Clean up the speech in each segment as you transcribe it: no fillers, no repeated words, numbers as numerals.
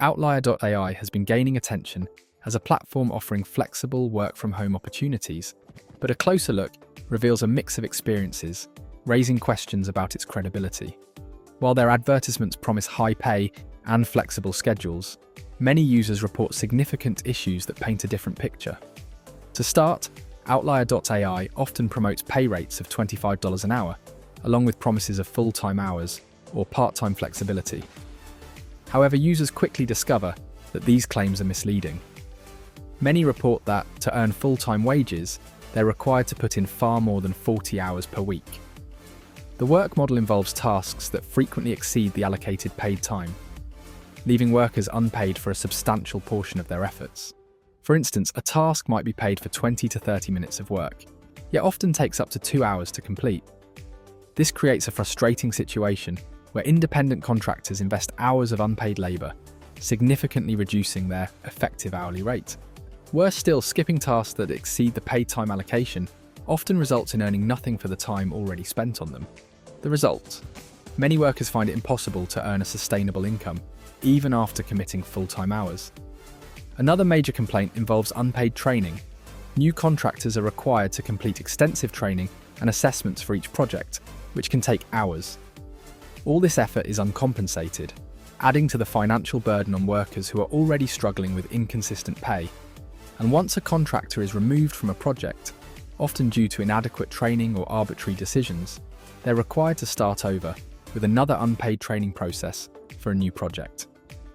Outlier.ai has been gaining attention as a platform offering flexible work-from-home opportunities, but a closer look reveals a mix of experiences, raising questions about its credibility. While their advertisements promise high pay and flexible schedules, many users report significant issues that paint a different picture. To start, Outlier.ai often promotes pay rates of $25 an hour, along with promises of full-time hours or part-time flexibility. However, users quickly discover that these claims are misleading. Many report that, to earn full-time wages, they're required to put in far more than 40 hours per week. The work model involves tasks that frequently exceed the allocated paid time, leaving workers unpaid for a substantial portion of their efforts. For instance, a task might be paid for 20 to 30 minutes of work, yet often takes up to 2 hours to complete. This creates a frustrating situation where independent contractors invest hours of unpaid labour, significantly reducing their effective hourly rate. Worse still, skipping tasks that exceed the paid time allocation often results in earning nothing for the time already spent on them. The result? Many workers find it impossible to earn a sustainable income, even after committing full-time hours. Another major complaint involves unpaid training. New contractors are required to complete extensive training and assessments for each project, which can take hours. All this effort is uncompensated, adding to the financial burden on workers who are already struggling with inconsistent pay. And once a contractor is removed from a project, often due to inadequate training or arbitrary decisions, they're required to start over with another unpaid training process for a new project.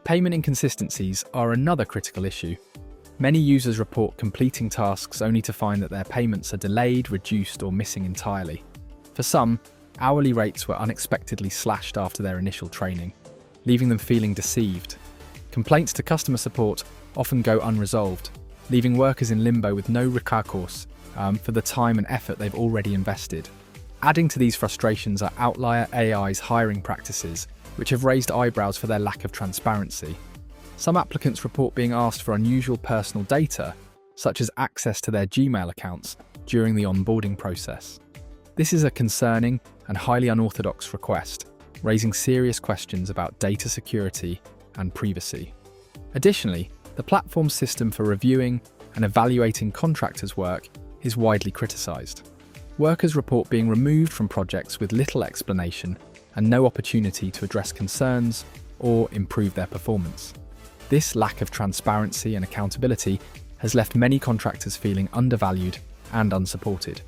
Payment inconsistencies are another critical issue. Many users report completing tasks only to find that their payments are delayed, reduced, or missing entirely. For some, hourly rates were unexpectedly slashed after their initial training, leaving them feeling deceived. Complaints to customer support often go unresolved, leaving workers in limbo with no recourse for the time and effort they've already invested. Adding to these frustrations are Outlier AI's hiring practices, which have raised eyebrows for their lack of transparency. Some applicants report being asked for unusual personal data, such as access to their Gmail accounts, during the onboarding process. This is a concerning and highly unorthodox request, raising serious questions about data security and privacy. Additionally, the platform's system for reviewing and evaluating contractors' work is widely criticised. Workers report being removed from projects with little explanation and no opportunity to address concerns or improve their performance. This lack of transparency and accountability has left many contractors feeling undervalued and unsupported.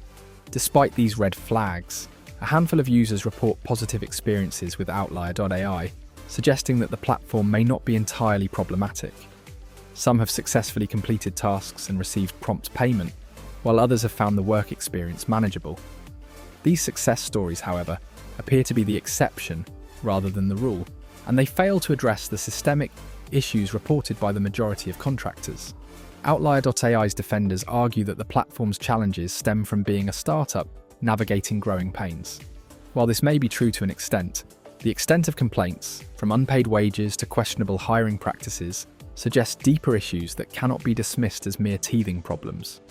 Despite these red flags, a handful of users report positive experiences with Outlier.ai, suggesting that the platform may not be entirely problematic. Some have successfully completed tasks and received prompt payment, while others have found the work experience manageable. These success stories, however, appear to be the exception rather than the rule, and they fail to address the systemic issues reported by the majority of contractors. Outlier.ai's defenders argue that the platform's challenges stem from being a startup navigating growing pains. While this may be true to an extent, the extent of complaints, from unpaid wages to questionable hiring practices, suggests deeper issues that cannot be dismissed as mere teething problems.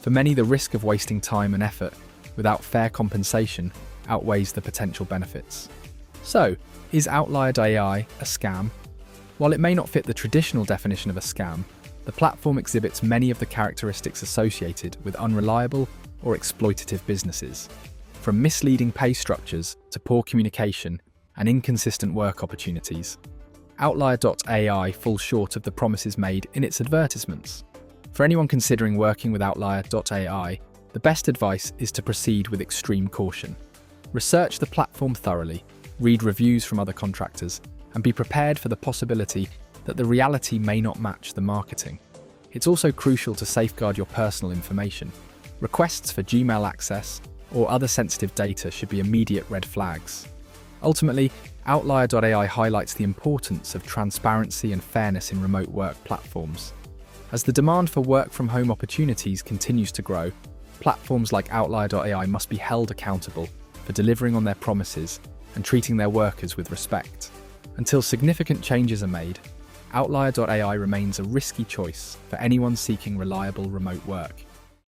For many, the risk of wasting time and effort without fair compensation outweighs the potential benefits. So, is Outlier.ai a scam? While it may not fit the traditional definition of a scam, the platform exhibits many of the characteristics associated with unreliable or exploitative businesses, from misleading pay structures to poor communication and inconsistent work opportunities. Outlier.ai falls short of the promises made in its advertisements. For anyone considering working with Outlier.ai, the best advice is to proceed with extreme caution. Research the platform thoroughly, read reviews from other contractors, and be prepared for the possibility that the reality may not match the marketing. It's also crucial to safeguard your personal information. Requests for Gmail access or other sensitive data should be immediate red flags. Ultimately, Outlier.ai highlights the importance of transparency and fairness in remote work platforms. As the demand for work-from-home opportunities continues to grow, platforms like Outlier.ai must be held accountable for delivering on their promises and treating their workers with respect. Until significant changes are made, Outlier.ai remains a risky choice for anyone seeking reliable remote work.